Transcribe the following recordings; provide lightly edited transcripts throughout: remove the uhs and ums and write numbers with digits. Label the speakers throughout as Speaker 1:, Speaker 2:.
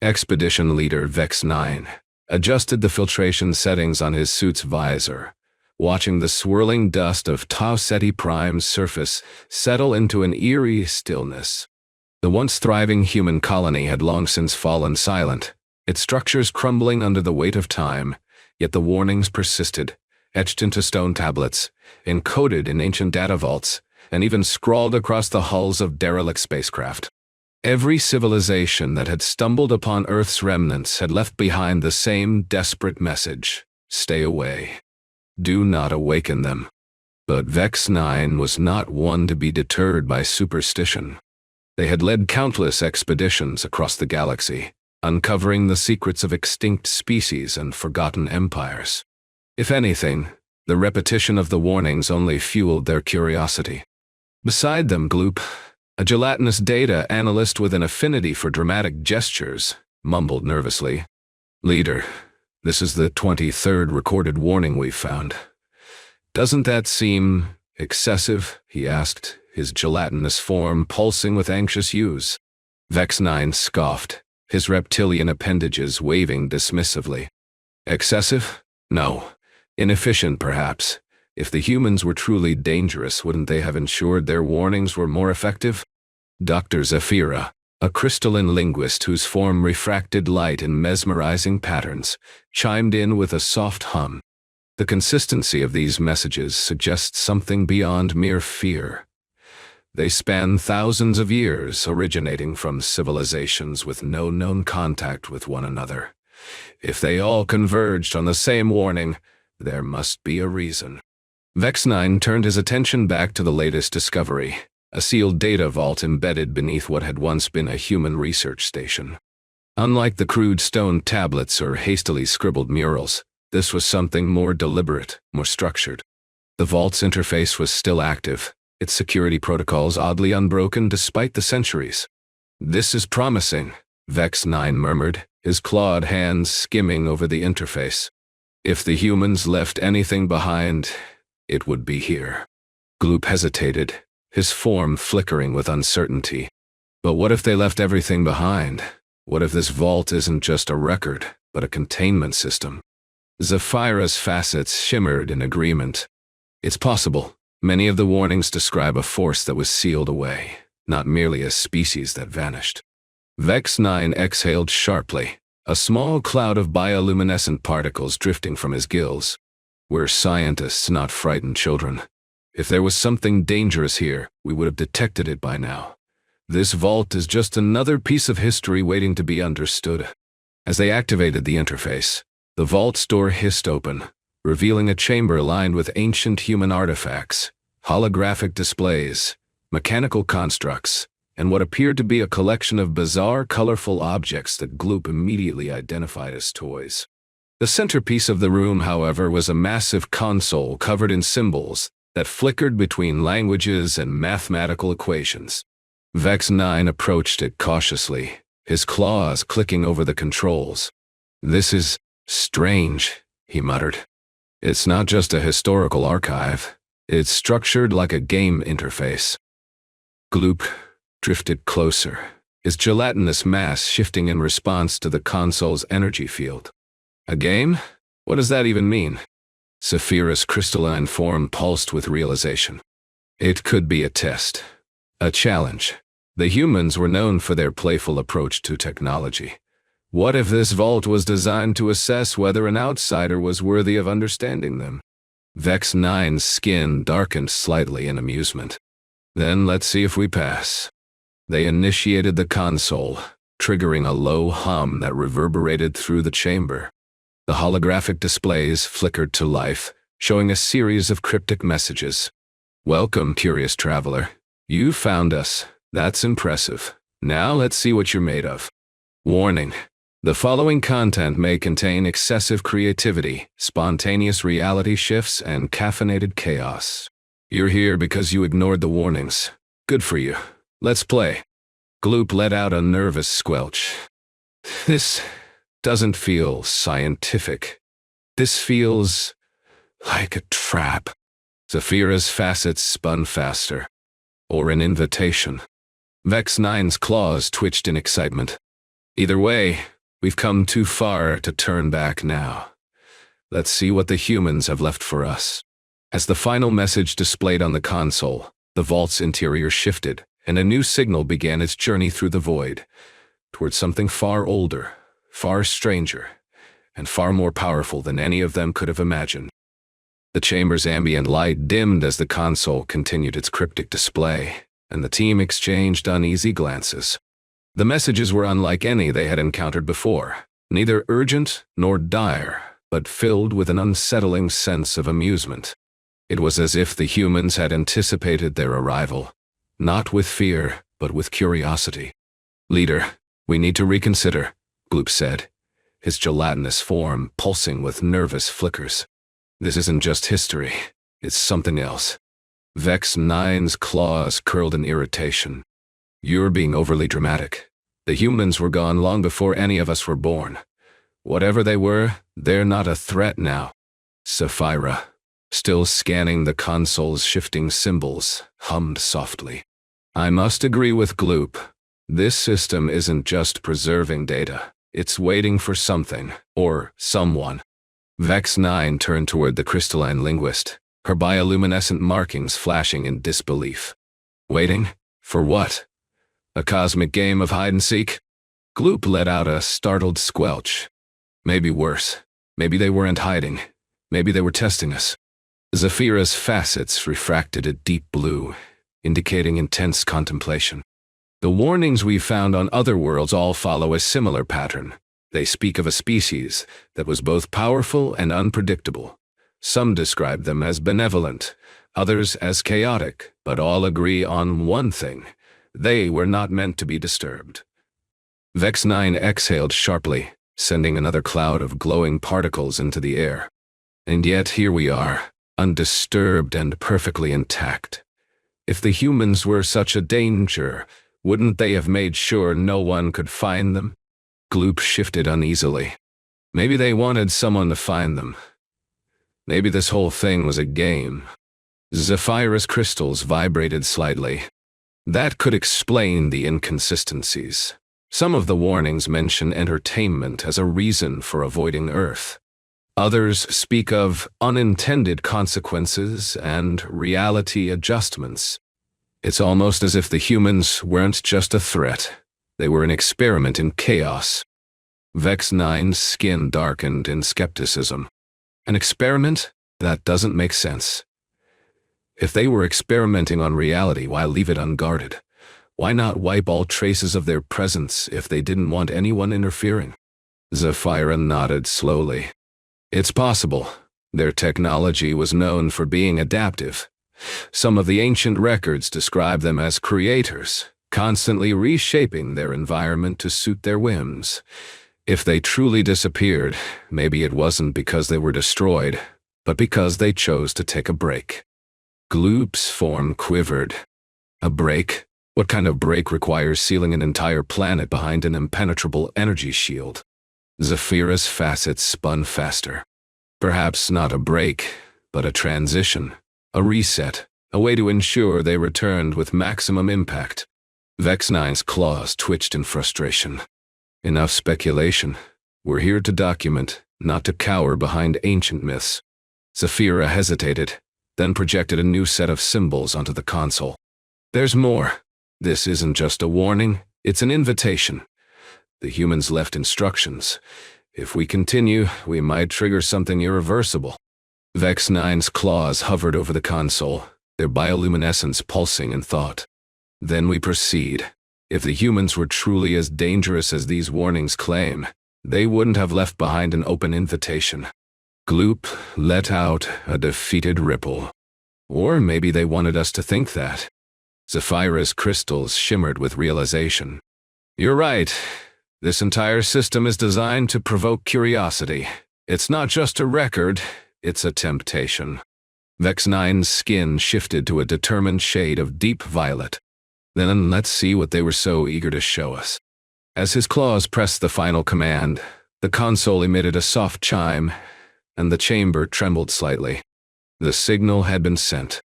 Speaker 1: Expedition leader Vex 9 adjusted the filtration settings on his suit's visor, watching the swirling dust of Tau Ceti Prime's surface settle into an eerie stillness. The once thriving human colony had long since fallen silent, its structures crumbling under the weight of time, yet the warnings persisted, etched into stone tablets, encoded in ancient data vaults, and even scrawled across the hulls of derelict spacecraft. Every civilization that had stumbled upon Earth's remnants had left behind the same desperate message: stay away. Do not awaken them. But Vex 9 was not one to be deterred by superstition. They had led countless expeditions across the galaxy, uncovering the secrets of extinct species and forgotten empires. If anything, the repetition of the warnings only fueled their curiosity. Beside them, Gloop, a gelatinous data analyst with an affinity for dramatic gestures, mumbled nervously. "Leader, this is the 23rd recorded warning we've found. Doesn't that seem excessive?" he asked, his gelatinous form pulsing with anxious hues. Vex 9 scoffed, his reptilian appendages waving dismissively. "Excessive? No. Inefficient, perhaps. If the humans were truly dangerous, wouldn't they have ensured their warnings were more effective?" Dr. Zafira, a crystalline linguist whose form refracted light in mesmerizing patterns, chimed in with a soft hum. The consistency of these messages suggests something beyond mere fear. They span thousands of years, originating from civilizations with no known contact with one another. If they all converged on the same warning, there must be a reason. Vex 9 turned his attention back to the latest discovery, a sealed data vault embedded beneath what had once been a human research station. Unlike the crude stone tablets or hastily scribbled murals, this was something more deliberate, more structured. The vault's interface was still active, its security protocols oddly unbroken despite the centuries. "This is promising," Vex 9 murmured, his clawed hands skimming over the interface. "If the humans left anything behind, it would be here." Gloop hesitated, his form flickering with uncertainty. But what if they left everything behind? What if this vault isn't just a record, but a containment system? Zafira's facets shimmered in agreement. It's possible. Many of the warnings describe a force that was sealed away, not merely a species that vanished. Vex 9 exhaled sharply, a small cloud of bioluminescent particles drifting from his gills. "We're scientists, not frightened children. If there was something dangerous here, we would have detected it by now. This vault is just another piece of history waiting to be understood." As they activated the interface, the vault's door hissed open, revealing a chamber lined with ancient human artifacts, holographic displays, mechanical constructs, and what appeared to be a collection of bizarre, colorful objects that Gloop immediately identified as toys. The centerpiece of the room, however, was a massive console covered in symbols that flickered between languages and mathematical equations. Vex 9 approached it cautiously, his claws clicking over the controls. "This is strange," he muttered. "It's not just a historical archive. It's structured like a game interface." Gloop drifted closer, his gelatinous mass shifting in response to the console's energy field. "A game? What does that even mean?" Zafira's crystalline form pulsed with realization. It could be a test, a challenge. The humans were known for their playful approach to technology. What if this vault was designed to assess whether an outsider was worthy of understanding them? Vex 9's skin darkened slightly in amusement. "Then let's see if we pass." They initiated the console, triggering a low hum that reverberated through the chamber. The holographic displays flickered to life, showing a series of cryptic messages. "Welcome, curious traveler. You found us. That's impressive. Now let's see what you're made of. Warning. The following content may contain excessive creativity, spontaneous reality shifts, and caffeinated chaos. You're here because you ignored the warnings. Good for you. Let's play." Gloop let out a nervous squelch. "This doesn't feel scientific. This feels like a trap." Zafira's facets spun faster. "Or an invitation." Vex 9's claws twitched in excitement. Either way, we've come too far to turn back now. Let's see what the humans have left for us. As the final message displayed on the console, the vault's interior shifted, and a new signal began its journey through the void, towards something far older, far stranger, and far more powerful than any of them could have imagined. The chamber's ambient light dimmed as the console continued its cryptic display, and the team exchanged uneasy glances. The messages were unlike any they had encountered before, neither urgent nor dire, but filled with an unsettling sense of amusement. It was as if the humans had anticipated their arrival, not with fear, but with curiosity. "Leader, we need to reconsider," Gloop said, his gelatinous form pulsing with nervous flickers. "This isn't just history, it's something else." Vex 9's claws curled in irritation. "You're being overly dramatic. The humans were gone long before any of us were born. Whatever they were, they're not a threat now." Sapphira, still scanning the console's shifting symbols, hummed softly. "I must agree with Gloop. This system isn't just preserving data. It's waiting for something, or someone." Vex 9 turned toward the crystalline linguist, her bioluminescent markings flashing in disbelief. "Waiting? For what? A cosmic game of hide-and-seek?" Gloop let out a startled squelch. "Maybe worse. Maybe they weren't hiding. Maybe they were testing us." Zephyra's facets refracted a deep blue, indicating intense contemplation. "The warnings we've found on other worlds all follow a similar pattern. They speak of a species that was both powerful and unpredictable. Some describe them as benevolent, others as chaotic, but all agree on one thing: they were not meant to be disturbed." Vex 9 exhaled sharply, sending another cloud of glowing particles into the air. "And yet here we are, undisturbed and perfectly intact. If the humans were such a danger, wouldn't they have made sure no one could find them?" Gloop shifted uneasily. "Maybe they wanted someone to find them. Maybe this whole thing was a game." Zephyra's crystals vibrated slightly. "That could explain the inconsistencies. Some of the warnings mention entertainment as a reason for avoiding Earth. Others speak of unintended consequences and reality adjustments. It's almost as if the humans weren't just a threat. They were an experiment in chaos." Vex 9's skin darkened in skepticism. "An experiment? That doesn't make sense. If they were experimenting on reality, why leave it unguarded? Why not wipe all traces of their presence if they didn't want anyone interfering?" Zephyra nodded slowly. "It's possible. Their technology was known for being adaptive. Some of the ancient records describe them as curators, constantly reshaping their environment to suit their whims. If they truly disappeared, maybe it wasn't because they were destroyed, but because they chose to take a break." Gloop's form quivered. "A break? What kind of break requires sealing an entire planet behind an impenetrable energy shield?" Zephyra's facets spun faster. "Perhaps not a break, but a transition, a reset, a way to ensure they returned with maximum impact." Vex 9's claws twitched in frustration. "Enough speculation. We're here to document, not to cower behind ancient myths." Zephyra hesitated, then projected a new set of symbols onto the console. "There's more. This isn't just a warning, it's an invitation. The humans left instructions. If we continue, we might trigger something irreversible." Vex 9's claws hovered over the console, their bioluminescence pulsing in thought. "Then we proceed. If the humans were truly as dangerous as these warnings claim, they wouldn't have left behind an open invitation." Gloop let out a defeated ripple. "Or maybe they wanted us to think that." Zephyra's crystals shimmered with realization. "You're right. This entire system is designed to provoke curiosity. It's not just a record, it's a temptation." Vex 9's skin shifted to a determined shade of deep violet. "Then let's see what they were so eager to show us." As his claws pressed the final command, the console emitted a soft chime, and the chamber trembled slightly. The signal had been sent.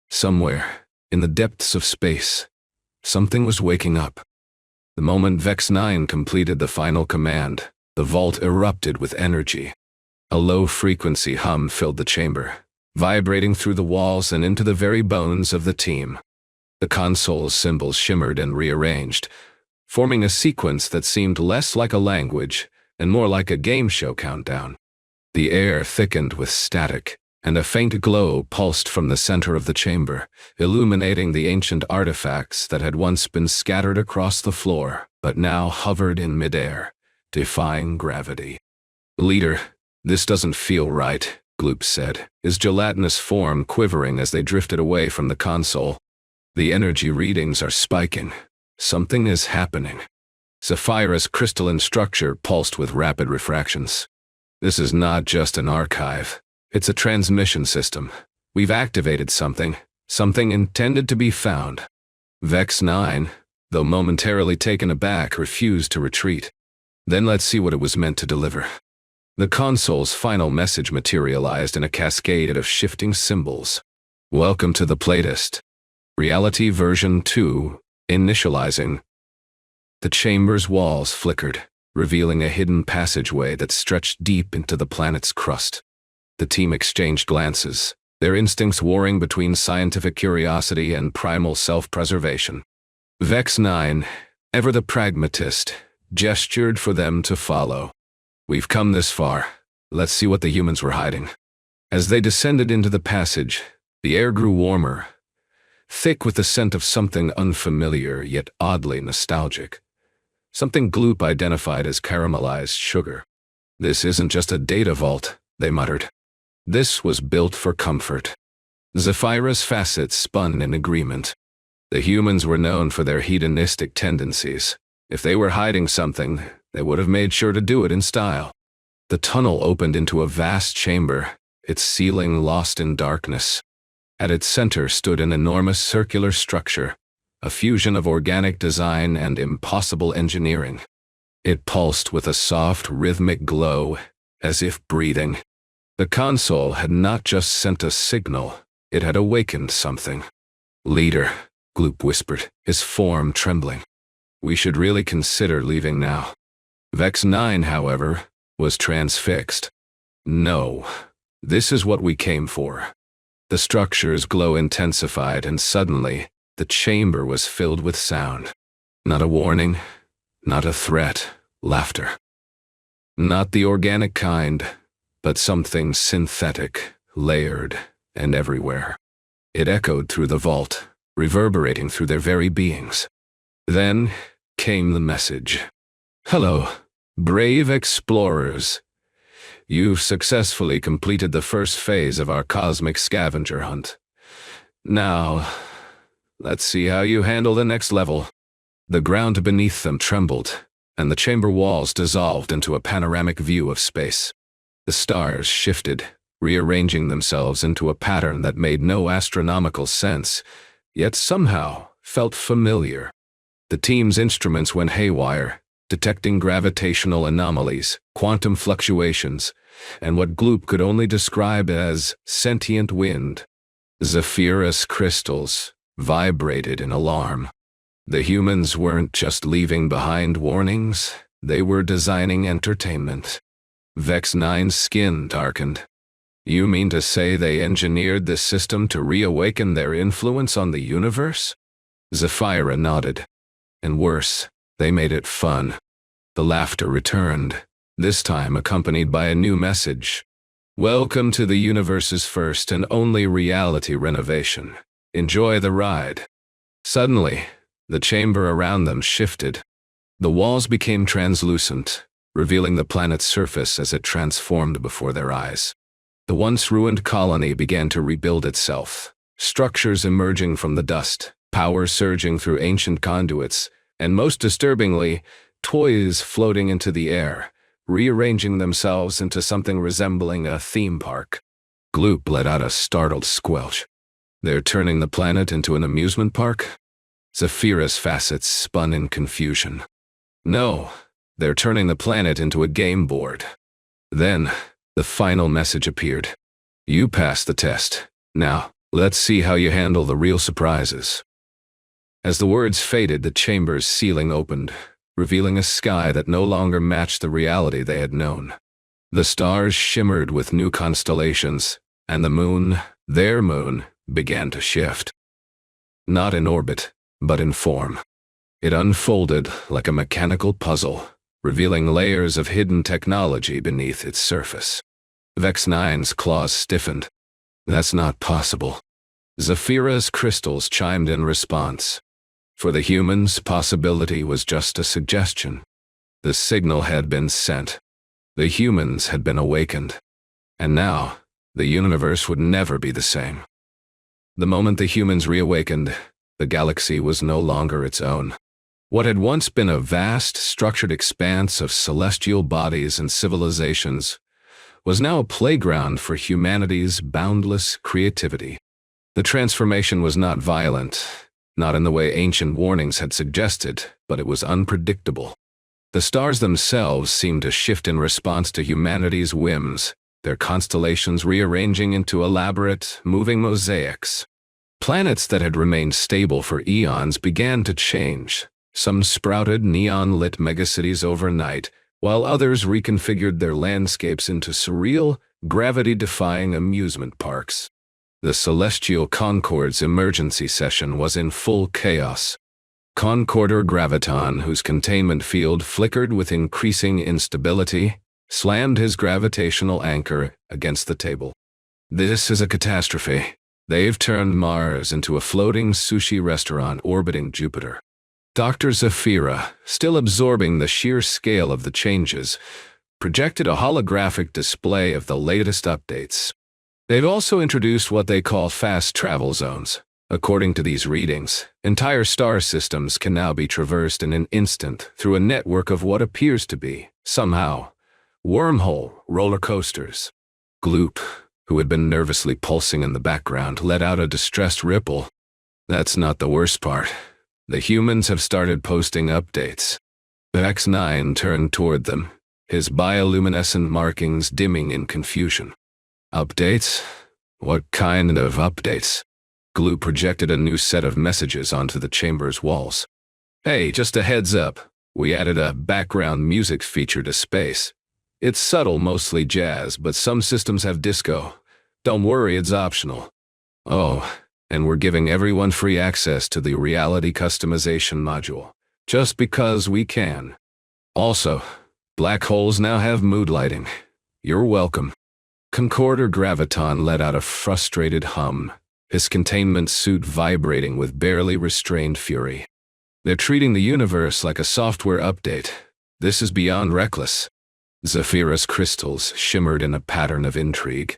Speaker 1: Somewhere, in the depths of space, something was waking up. The moment Vex 9 completed the final command, the vault erupted with energy. A low-frequency hum filled the chamber, vibrating through the walls and into the very bones of the team. The console's symbols shimmered and rearranged, forming a sequence that seemed less like a language and more like a game show countdown. The air thickened with static, and a faint glow pulsed from the center of the chamber, illuminating the ancient artifacts that had once been scattered across the floor, but now hovered in midair, defying gravity. "Leader, this doesn't feel right," Gloop said, his gelatinous form quivering as they drifted away from the console. "The energy readings are spiking. Something is happening." Sapphira's crystalline structure pulsed with rapid refractions. "This is not just an archive. It's a transmission system. We've activated something intended to be found." Vex 9, though momentarily taken aback, refused to retreat. "Then let's see what it was meant to deliver." The console's final message materialized in a cascade of shifting symbols. "Welcome to the playtest. Reality version 2, initializing." The chamber's walls flickered, revealing a hidden passageway that stretched deep into the planet's crust. The team exchanged glances, their instincts warring between scientific curiosity and primal self-preservation. Vex 9, ever the pragmatist, gestured for them to follow. "We've come this far. Let's see what the humans were hiding." As they descended into the passage, the air grew warmer, thick with the scent of something unfamiliar yet oddly nostalgic. Something Gloop identified as caramelized sugar. "This isn't just a data vault," they muttered. "This was built for comfort." Sapphira's facets spun in agreement. The humans were known for their hedonistic tendencies. If they were hiding something, they would have made sure to do it in style. The tunnel opened into a vast chamber, its ceiling lost in darkness. At its center stood an enormous circular structure, a fusion of organic design and impossible engineering. It pulsed with a soft, rhythmic glow, as if breathing. The console had not just sent a signal, it had awakened something. "Leader," Gloop whispered, his form trembling. "We should really consider leaving now." Vex 9, however, was transfixed. "No, this is what we came for." The structure's glow intensified, and suddenly, the chamber was filled with sound. Not a warning, not a threat, laughter. Not the organic kind, but something synthetic, layered, and everywhere. It echoed through the vault, reverberating through their very beings. Then came the message. "Hello, brave explorers. You've successfully completed the first phase of our cosmic scavenger hunt. Now, let's see how you handle the next level." The ground beneath them trembled, and the chamber walls dissolved into a panoramic view of space. The stars shifted, rearranging themselves into a pattern that made no astronomical sense, yet somehow felt familiar. The team's instruments went haywire, detecting gravitational anomalies, quantum fluctuations, and what Gloop could only describe as sentient wind. Zephyrus crystals vibrated in alarm. The humans weren't just leaving behind warnings, they were designing entertainment. Vex 9's skin darkened. "You mean to say they engineered this system to reawaken their influence on the universe?" Sapphira nodded. "And worse, they made it fun." The laughter returned, this time accompanied by a new message. "Welcome to the universe's first and only reality renovation. Enjoy the ride." Suddenly, the chamber around them shifted. The walls became translucent, revealing the planet's surface as it transformed before their eyes. The once ruined colony began to rebuild itself, structures emerging from the dust, power surging through ancient conduits, and most disturbingly, toys floating into the air, rearranging themselves into something resembling a theme park. Gloop let out a startled squelch. "They're turning the planet into an amusement park?" Sapphira's facets spun in confusion. "No, they're turning the planet into a game board." Then, the final message appeared. "You passed the test. Now, let's see how you handle the real surprises." As the words faded, the chamber's ceiling opened, revealing a sky that no longer matched the reality they had known. The stars shimmered with new constellations, and the moon, their moon, began to shift. Not in orbit, but in form. It unfolded like a mechanical puzzle, revealing layers of hidden technology beneath its surface. Vex 9's claws stiffened. That's not possible. Zephyra's crystals chimed in response. For the humans, possibility was just a suggestion. The signal had been sent. The humans had been awakened. And now, the universe would never be the same. The moment the humans reawakened, the galaxy was no longer its own. What had once been a vast, structured expanse of celestial bodies and civilizations was now a playground for humanity's boundless creativity. The transformation was not violent, not in the way ancient warnings had suggested, but it was unpredictable. The stars themselves seemed to shift in response to humanity's whims, their constellations rearranging into elaborate, moving mosaics. Planets that had remained stable for eons began to change. Some sprouted neon-lit megacities overnight, while others reconfigured their landscapes into surreal, gravity-defying amusement parks. The celestial Concord's emergency session was in full chaos. Conqueror Graviton, whose containment field flickered with increasing instability, slammed his gravitational anchor against the table. This is a catastrophe. They've turned Mars into a floating sushi restaurant orbiting Jupiter. Dr. Zephyra, still absorbing the sheer scale of the changes, projected a holographic display of the latest updates. They've also introduced what they call fast travel zones. According to these readings, entire star systems can now be traversed in an instant through a network of what appears to be, somehow, wormhole roller coasters. Gloop, who had been nervously pulsing in the background, let out a distressed ripple. That's not the worst part. The humans have started posting updates. Vex 9 turned toward them, his bioluminescent markings dimming in confusion. Updates? What kind of updates? Glue projected a new set of messages onto the chamber's walls. Hey, just a heads up. We added a background music feature to space. It's subtle, mostly jazz, but some systems have disco. Don't worry, it's optional. Oh, and we're giving everyone free access to the reality customization module, just because we can. Also, black holes now have mood lighting. You're welcome. Conqueror Graviton let out a frustrated hum, his containment suit vibrating with barely restrained fury. They're treating the universe like a software update. This is beyond reckless. Zephyra's crystals shimmered in a pattern of intrigue.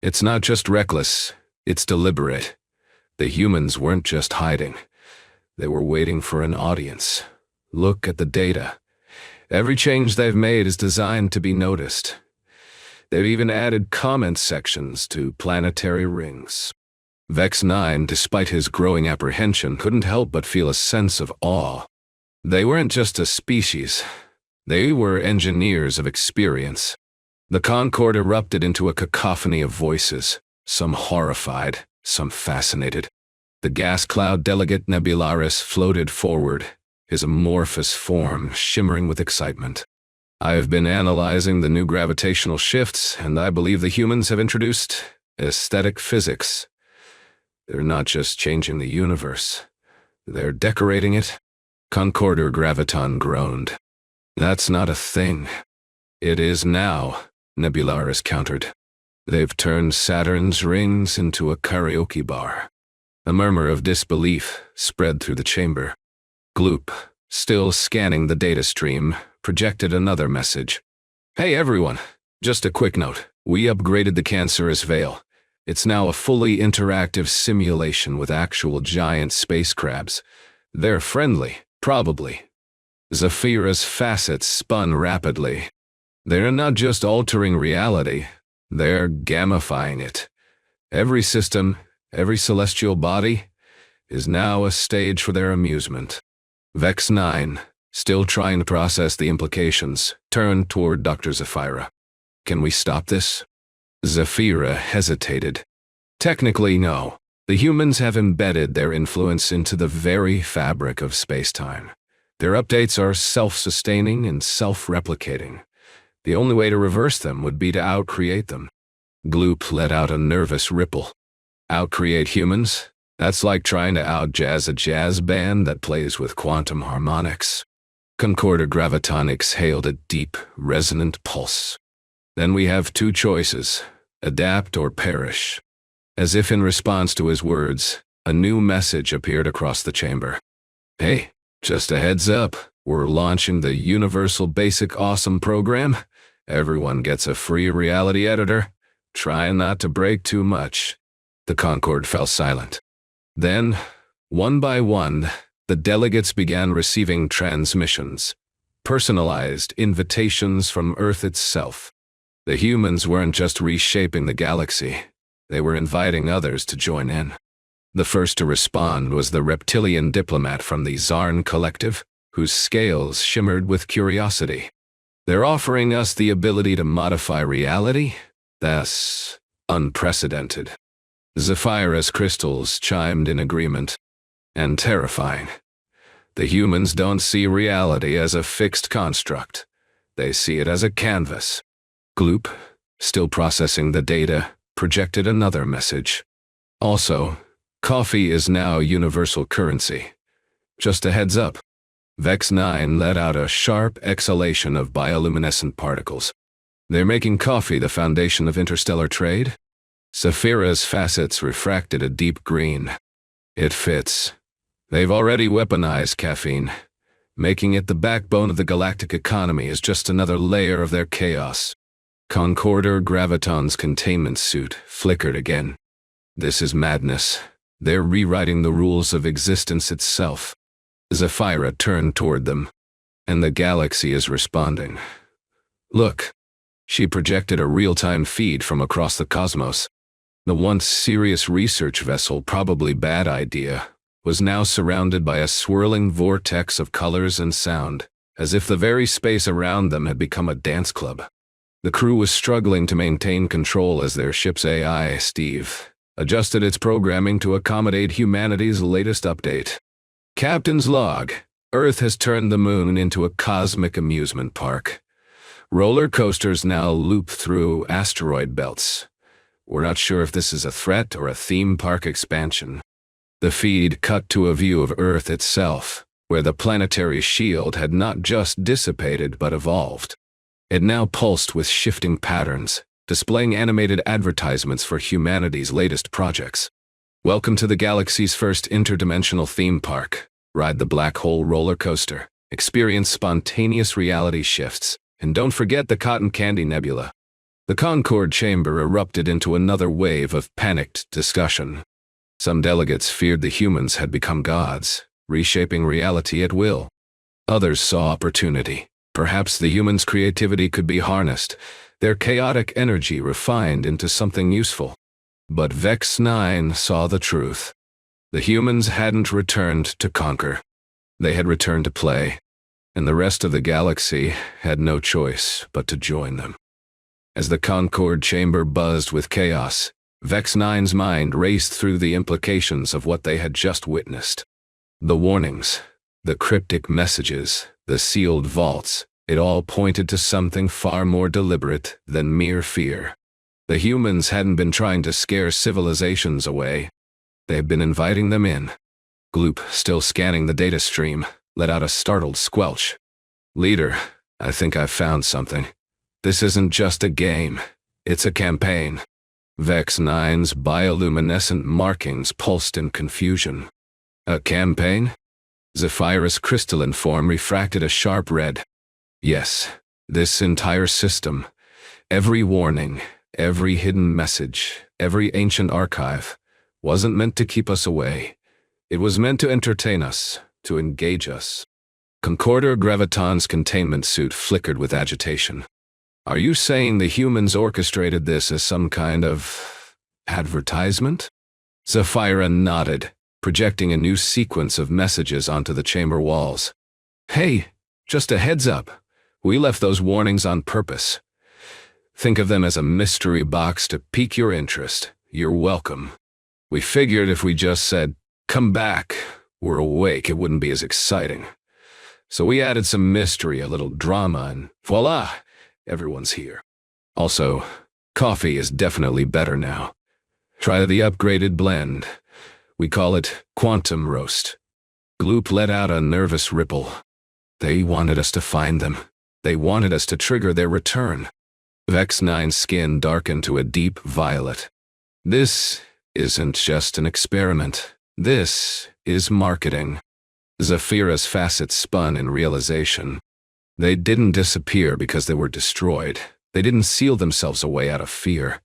Speaker 1: It's not just reckless, it's deliberate. The humans weren't just hiding. They were waiting for an audience. Look at the data. Every change they've made is designed to be noticed. They've even added comment sections to planetary rings. Vex 9, despite his growing apprehension, couldn't help but feel a sense of awe. They weren't just a species. They were engineers of experience. The Concord erupted into a cacophony of voices, some horrified, some fascinated. The gas cloud delegate Nebularis floated forward, his amorphous form shimmering with excitement. I have been analyzing the new gravitational shifts, and I believe the humans have introduced aesthetic physics. They're not just changing the universe. They're decorating it. Conqueror Graviton groaned. That's not a thing. It is now, Nebularis countered. They've turned Saturn's rings into a karaoke bar. A murmur of disbelief spread through the chamber. Gloop, still scanning the data stream, projected another message. Hey everyone, just a quick note. We upgraded the cancerous veil. It's now a fully interactive simulation with actual giant space crabs. They're friendly, probably. Zephyra's facets spun rapidly. They're not just altering reality, they're gamifying it. Every system, every celestial body, is now a stage for their amusement. Vex 9, still trying to process the implications, turned toward Dr. Zephyra. Can we stop this? Zephyra hesitated. Technically, no. The humans have embedded their influence into the very fabric of space-time. Their updates are self-sustaining and self-replicating. The only way to reverse them would be to outcreate them. Gloop let out a nervous ripple. Outcreate humans? That's like trying to out-jazz a jazz band that plays with quantum harmonics. Conqueror Graviton exhaled a deep, resonant pulse. Then we have two choices: adapt or perish. As if in response to his words, a new message appeared across the chamber. Hey, just a heads up, we're launching the Universal Basic Awesome program. Everyone gets a free reality editor. Try not to break too much. The Concord fell silent. Then, one by one, the delegates began receiving transmissions, personalized invitations from Earth itself. The humans weren't just reshaping the galaxy. They were inviting others to join in. The first to respond was the reptilian diplomat from the Zarn Collective, whose scales shimmered with curiosity. They're offering us the ability to modify reality? That's unprecedented. Zephyrus crystals chimed in agreement. And terrifying. The humans don't see reality as a fixed construct. They see it as a canvas. Gloop, still processing the data, projected another message. Also, coffee is now universal currency. Just a heads up. Vex 9 let out a sharp exhalation of bioluminescent particles. They're making coffee the foundation of interstellar trade? Saphira's facets refracted a deep green. It fits. They've already weaponized caffeine. Making it the backbone of the galactic economy is just another layer of their chaos. Conqueror Graviton's containment suit flickered again. This is madness. They're rewriting the rules of existence itself. Zephyrus turned toward them, and the galaxy is responding. Look. She projected a real-time feed from across the cosmos. The once serious research vessel, probably bad idea, was now surrounded by a swirling vortex of colors and sound, as if the very space around them had become a dance club. The crew was struggling to maintain control as their ship's AI, Steve, adjusted its programming to accommodate humanity's latest update. Captain's log. Earth has turned the moon into a cosmic amusement park. Roller coasters now loop through asteroid belts. We're not sure if this is a threat or a theme park expansion. The feed cut to a view of Earth itself, where the planetary shield had not just dissipated but evolved. It now pulsed with shifting patterns, displaying animated advertisements for humanity's latest projects. Welcome to the galaxy's first interdimensional theme park. Ride the black hole roller coaster. Experience spontaneous reality shifts. And don't forget the cotton candy nebula. The Concord chamber erupted into another wave of panicked discussion. Some delegates feared the humans had become gods, reshaping reality at will. Others saw opportunity. Perhaps the humans' creativity could be harnessed, their chaotic energy refined into something useful. But Vex 9 saw the truth. The humans hadn't returned to conquer. They had returned to play, and the rest of the galaxy had no choice but to join them. As the Concord chamber buzzed with chaos, Vex 9's mind raced through the implications of what they had just witnessed. The warnings, the cryptic messages, the sealed vaults, it all pointed to something far more deliberate than mere fear. The humans hadn't been trying to scare civilizations away. They had been inviting them in. Gloop, still scanning the data stream, let out a startled squelch. Leader, I think I've found something. This isn't just a game. It's a campaign. Vex 9's bioluminescent markings pulsed in confusion. A campaign? Zephyrus' crystalline form refracted a sharp red. Yes, this entire system, every warning, every hidden message, every ancient archive, wasn't meant to keep us away. It was meant to entertain us, to engage us. Conqueror Graviton's containment suit flickered with agitation. Are you saying the humans orchestrated this as some kind of advertisement? Zephyrus nodded, projecting a new sequence of messages onto the chamber walls. Hey, just a heads up. We left those warnings on purpose. Think of them as a mystery box to pique your interest. You're welcome. We figured if we just said, "Come back, we're awake," it wouldn't be as exciting. So we added some mystery, a little drama, and voila, everyone's here. Also, coffee is definitely better now. Try the upgraded blend. We call it Quantum Roast. Gloop let out a nervous ripple. They wanted us to find them. They wanted us to trigger their return. Vex 9's skin darkened to a deep violet. This isn't just an experiment. This is marketing. Zafira's facets spun in realization. They didn't disappear because they were destroyed. They didn't seal themselves away out of fear.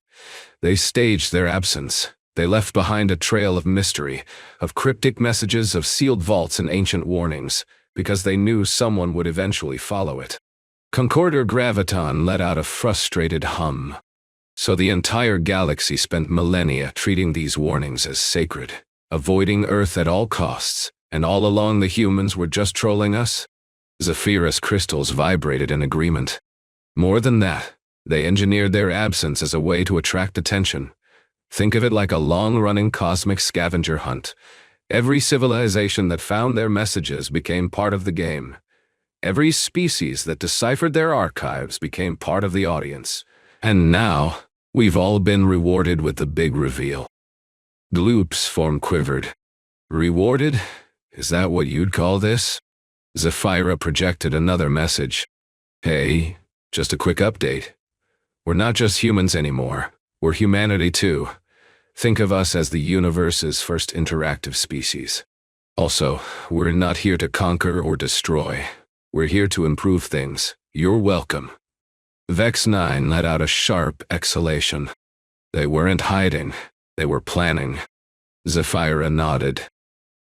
Speaker 1: They staged their absence. They left behind a trail of mystery, of cryptic messages, of sealed vaults and ancient warnings, because they knew someone would eventually follow it. Conqueror Graviton let out a frustrated hum. So the entire galaxy spent millennia treating these warnings as sacred, avoiding Earth at all costs, and all along the humans were just trolling us? Zafira's crystals vibrated in agreement. More than that, they engineered their absence as a way to attract attention. Think of it like a long-running cosmic scavenger hunt. Every civilization that found their messages became part of the game. Every species that deciphered their archives became part of the audience. And now, we've all been rewarded with the big reveal. Gloop's form quivered. Rewarded? Is that what you'd call this? Zafira projected another message. Hey, just a quick update. We're not just humans anymore. We're humanity too. Think of us as the universe's first interactive species. Also, we're not here to conquer or destroy. We're here to improve things. You're welcome. Vex 9 let out a sharp exhalation. They weren't hiding. They were planning. Zafira nodded.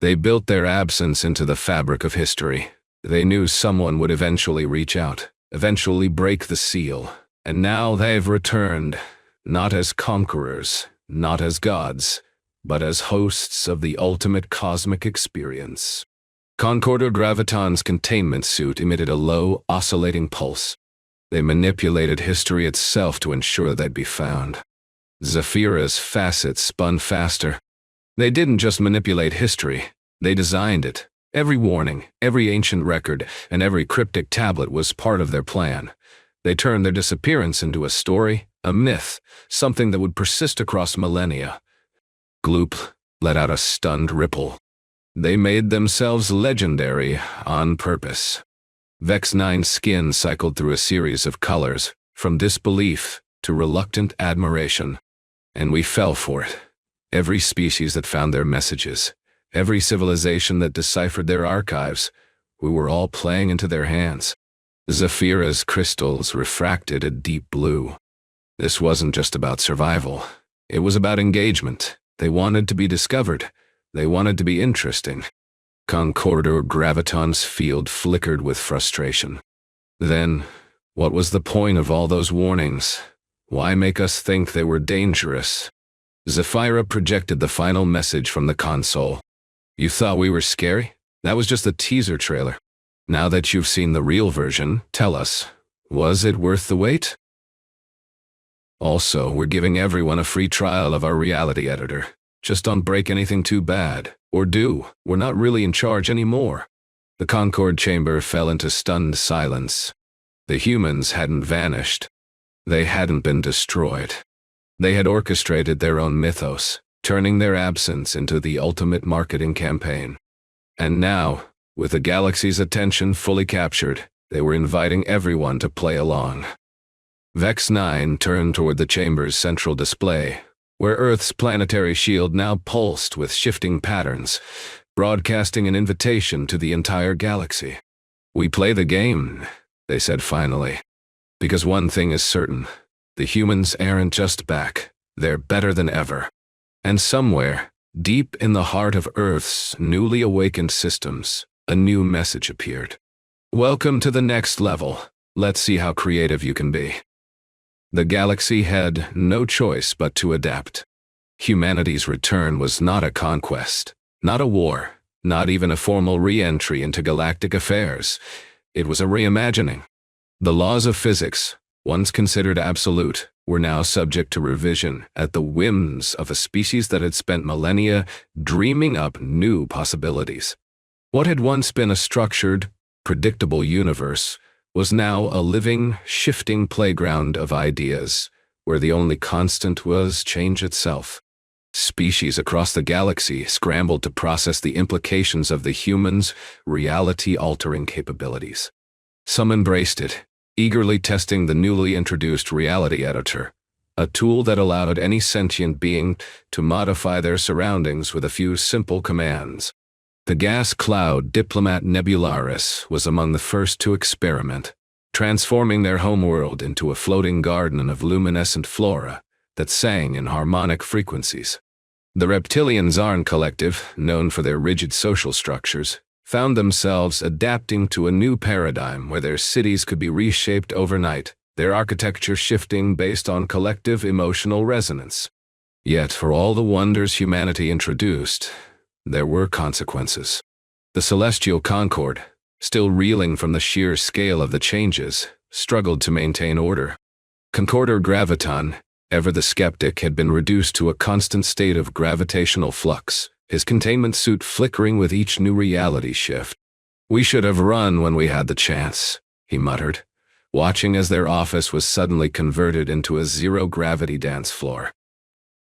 Speaker 1: They built their absence into the fabric of history. They knew someone would eventually reach out, eventually break the seal. And now they've returned, not as conquerors, not as gods, but as hosts of the ultimate cosmic experience. Conqueror Graviton's containment suit emitted a low, oscillating pulse. They manipulated history itself to ensure they'd be found. Zafira's facets spun faster. They didn't just manipulate history, they designed it. Every warning, every ancient record, and every cryptic tablet was part of their plan. They turned their disappearance into a story, a myth, something that would persist across millennia. Gloop let out a stunned ripple. They made themselves legendary on purpose. Vex 9's skin cycled through a series of colors, from disbelief to reluctant admiration. And we fell for it. Every species that found their messages, every civilization that deciphered their archives, we were all playing into their hands. Zafira's crystals refracted a deep blue. This wasn't just about survival. It was about engagement. They wanted to be discovered. They wanted to be interesting. Conqueror Graviton's field flickered with frustration. Then, what was the point of all those warnings? Why make us think they were dangerous? Zafira projected the final message from the console. You thought we were scary? That was just a teaser trailer. Now that you've seen the real version, tell us, was it worth the wait? Also, we're giving everyone a free trial of our reality editor. Just don't break anything too bad. Or do. We're not really in charge anymore. The Concord chamber fell into stunned silence. The humans hadn't vanished. They hadn't been destroyed. They had orchestrated their own mythos, turning their absence into the ultimate marketing campaign. And now, with the galaxy's attention fully captured, they were inviting everyone to play along. Vex 9 turned toward the chamber's central display, where Earth's planetary shield now pulsed with shifting patterns, broadcasting an invitation to the entire galaxy. We play the game, they said finally. Because one thing is certain, the humans aren't just back, they're better than ever. And somewhere, deep in the heart of Earth's newly awakened systems, a new message appeared. Welcome to the next level. Let's see how creative you can be. The galaxy had no choice but to adapt. Humanity's return was not a conquest, not a war, not even a formal re-entry into galactic affairs. It was a reimagining. The laws of physics, once considered absolute, were now subject to revision at the whims of a species that had spent millennia dreaming up new possibilities. What had once been a structured, predictable universe was now a living, shifting playground of ideas, where the only constant was change itself. Species across the galaxy scrambled to process the implications of the humans' reality-altering capabilities. Some embraced it, eagerly testing the newly introduced reality editor, a tool that allowed any sentient being to modify their surroundings with a few simple commands. The gas cloud diplomat Nebularis was among the first to experiment, transforming their homeworld into a floating garden of luminescent flora that sang in harmonic frequencies. The reptilian Zarn collective, known for their rigid social structures, found themselves adapting to a new paradigm where their cities could be reshaped overnight, their architecture shifting based on collective emotional resonance. Yet, for all the wonders humanity introduced, there were consequences. The celestial Concord, still reeling from the sheer scale of the changes, struggled to maintain order. Concorder Graviton, ever the skeptic, had been reduced to a constant state of gravitational flux, his containment suit flickering with each new reality shift. "We should have run when we had the chance," he muttered, watching as their office was suddenly converted into a zero-gravity dance floor.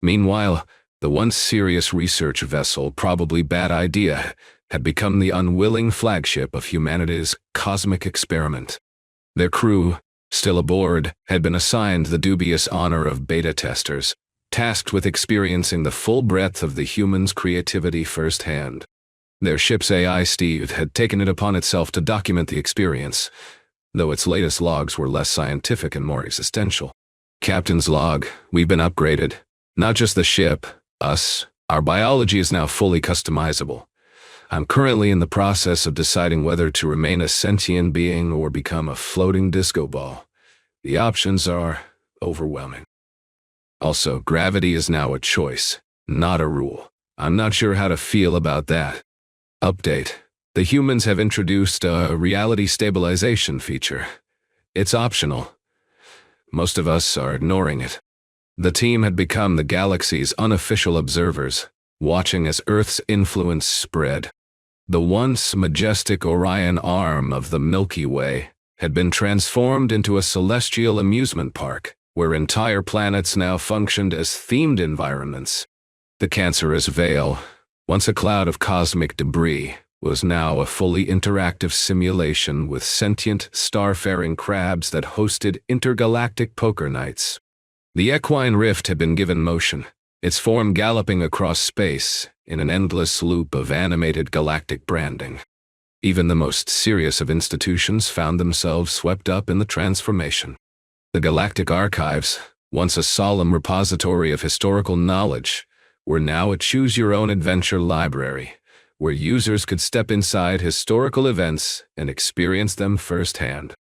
Speaker 1: Meanwhile, the once serious research vessel, probably bad idea, had become the unwilling flagship of humanity's cosmic experiment. Their crew, still aboard, had been assigned the dubious honor of beta testers, tasked with experiencing the full breadth of the humans' creativity firsthand. Their ship's AI, Steve, had taken it upon itself to document the experience, though its latest logs were less scientific and more existential. "Captain's log, we've been upgraded. Not just the ship, us. Our biology is now fully customizable. I'm currently in the process of deciding whether to remain a sentient being or become a floating disco ball. The options are overwhelming. Also, gravity is now a choice, not a rule. I'm not sure how to feel about that. Update. The humans have introduced a reality stabilization feature. It's optional. Most of us are ignoring it." The team had become the galaxy's unofficial observers, watching as Earth's influence spread. The once majestic Orion arm of the Milky Way had been transformed into a celestial amusement park, where entire planets now functioned as themed environments. The cancerous veil, once a cloud of cosmic debris, was now a fully interactive simulation with sentient, starfaring crabs that hosted intergalactic poker nights. The equine rift had been given motion, its form galloping across space in an endless loop of animated galactic branding. Even the most serious of institutions found themselves swept up in the transformation. The galactic archives, once a solemn repository of historical knowledge, were now a choose-your-own-adventure library, where users could step inside historical events and experience them firsthand.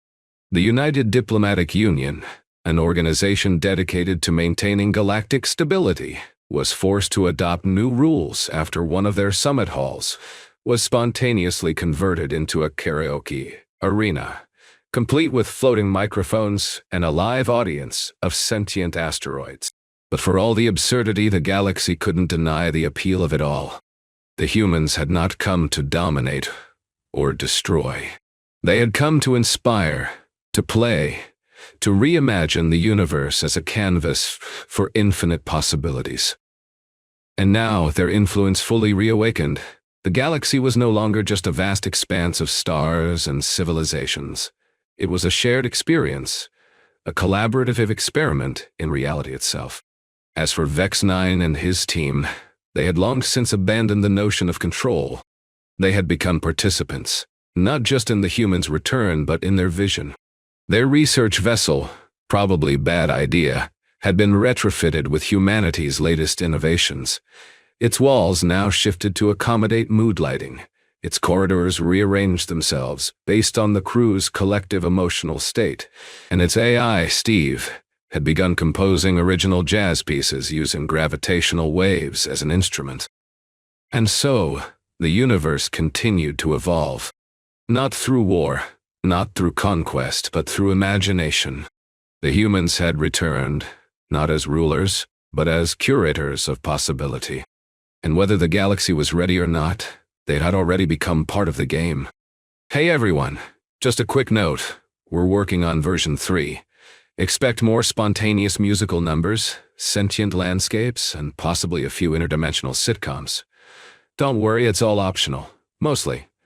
Speaker 1: The United Diplomatic Union, an organization dedicated to maintaining galactic stability, was forced to adopt new rules after one of their summit halls was spontaneously converted into a karaoke arena, complete with floating microphones and a live audience of sentient asteroids. But for all the absurdity, the galaxy couldn't deny the appeal of it all. The humans had not come to dominate or destroy. They had come to inspire, to play, to reimagine the universe as a canvas for infinite possibilities. And now, their influence fully reawakened, the galaxy was no longer just a vast expanse of stars and civilizations. It was a shared experience, a collaborative experiment in reality itself. As for Vex 9 and his team, they had long since abandoned the notion of control. They had become participants, not just in the humans' return, but in their vision. Their research vessel, probably bad idea, had been retrofitted with humanity's latest innovations. Its walls now shifted to accommodate mood lighting. Its corridors rearranged themselves based on the crew's collective emotional state, and its AI, Steve, had begun composing original jazz pieces using gravitational waves as an instrument. And so, the universe continued to evolve. Not through war, not through conquest, but through imagination. The humans had returned, not as rulers, but as curators of possibility. And whether the galaxy was ready or not, they had already become part of the game. Hey everyone, just a quick note, we're working on version 3. Expect more spontaneous musical numbers, sentient landscapes, and possibly a few interdimensional sitcoms. Don't worry, it's all optional. Mostly.